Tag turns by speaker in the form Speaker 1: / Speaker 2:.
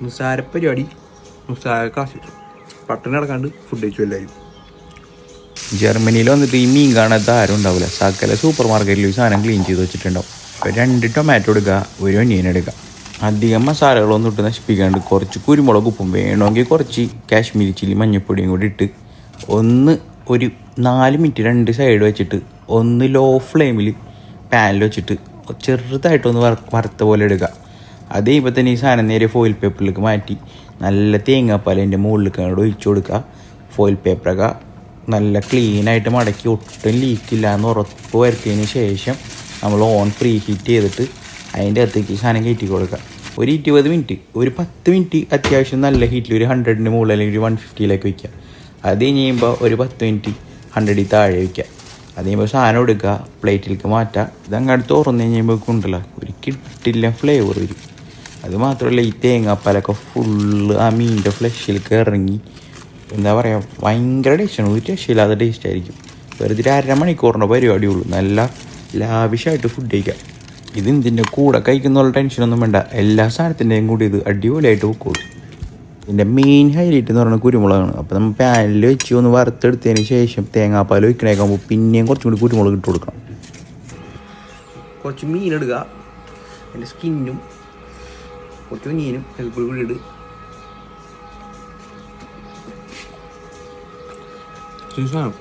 Speaker 1: നിസ്സാര പരിപാടി, നിസ്സാര കാശ്, പട്ടണ കിടക്കാണ്ട് ഫുഡ് കഴിച്ചു എല്ലാവരും. ജർമ്മനിയിൽ വന്നിട്ട് ഈ മീൻ കാണാത്ത ആരും ഉണ്ടാവില്ല. സകല സൂപ്പർ മാർക്കറ്റിൽ ഈ സാധനം ക്ലീൻ ചെയ്ത് വെച്ചിട്ടുണ്ടാവും. 2 ടൊമാറ്റോ എടുക്കുക, 1 ഒനിയൻ എടുക്കുക. അധികം മസാലകളൊന്നും ഇട്ട് നശിപ്പിക്കാണ്ട് കുറച്ച് കുരുമുളക് ഉപ്പും വേണമെങ്കിൽ കുറച്ച് കാശ്മീരി ചില്ലി മഞ്ഞൾപ്പൊടിയും കൂടി ഇട്ട് ഒരു 4 മിനിറ്റ് 2 സൈഡ് വെച്ചിട്ട് ഒന്ന് ലോ ഫ്ലെയിമിൽ പാനിൽ വെച്ചിട്ട് ചെറുതായിട്ടൊന്ന് വറുത്ത പോലെ എടുക്കുക. അത് കഴിയുമ്പോൾ തന്നെ ഈ സാധനം നേരെ ഫോയിൽ പേപ്പറിലേക്ക് മാറ്റി നല്ല തേങ്ങാപ്പാൽ അതിൻ്റെ മുകളിലേക്ക് അങ്ങോട്ട് ഒഴിച്ചു കൊടുക്കുക. ഫോയിൽ പേപ്പറൊക്കെ നല്ല ക്ലീനായിട്ട് മടക്കി ഒട്ടും ലീക്കില്ല എന്ന് ഉറപ്പ് വരുത്തിയതിന് ശേഷം നമ്മൾ ഓൺ പ്രീ ഹീറ്റ് ചെയ്തിട്ട് അതിൻ്റെ അകത്തേക്ക് സാധനം കയറ്റി കൊടുക്കുക. ഒരു 20 മിനിറ്റ്, ഒരു 10 മിനിറ്റ് അത്യാവശ്യം നല്ല ഹീറ്റിൽ ഒരു 100ന് മുകളിൽ അല്ലെങ്കിൽ ഒരു 150ലേക്ക് വയ്ക്കുക. അത് കഴിഞ്ഞ് കഴിയുമ്പോൾ ഒരു 10 മിനിറ്റ് 100ൽ താഴെ വയ്ക്കുക. അത് കഴിയുമ്പോൾ സാധനം എടുക്കുക, പ്ലേറ്റിലേക്ക് മാറ്റുക. ഇതങ്ങോട്ട് തുറന്നു കഴിയുമ്പോൾ ഉണ്ടല്ലോ ഒരു കിട്ടില്ല ഫ്ലേവർ വരും. അത് മാത്രമല്ല ഈ തേങ്ങാപ്പാലൊക്കെ ഫുള്ള് ആ മീനിൻ്റെ ഫ്ലഷിലേക്ക് ഇറങ്ങി എന്താ പറയുക ഭയങ്കര ടേസ്റ്റാണ്. ഒരു രക്ഷയില്ലാത്ത ടേസ്റ്റ് ആയിരിക്കും. വെറുതെ 1/2 മണിക്കൂറിൻ്റെ പരിപാടിയുള്ളൂ. നല്ല ലാവിഷായിട്ട് ഫുഡ് കഴിക്കാം. ഇത് ഇതിൻ്റെ കൂടെ കഴിക്കുന്നുള്ള ടെൻഷനൊന്നും വേണ്ട. എല്ലാ സാധനത്തിൻ്റെയും കൂടി ഇത് അടിപൊളിയായിട്ട് വെക്കുള്ളൂ. ഇതിൻ്റെ മെയിൻ ഹൈലൈറ്റ് എന്ന് പറയുന്നത് കുരുമുളകാണ്. അപ്പോൾ നമ്മൾ പാനിൽ വെച്ച് ഒന്ന് വറുത്തെടുത്തതിന് ശേഷം തേങ്ങാപ്പാൽ ഒഴിക്കണേക്കാകുമ്പോൾ പിന്നെയും കുറച്ചും കൂടി കുരുമുളക് ഇട്ട് കൊടുക്കണം. കുറച്ച് മീനെടുക്കുക, അതിൻ്റെ സ്കിന്നും കുറച്ച് മീനും കൂടി ഇട്. സാധനം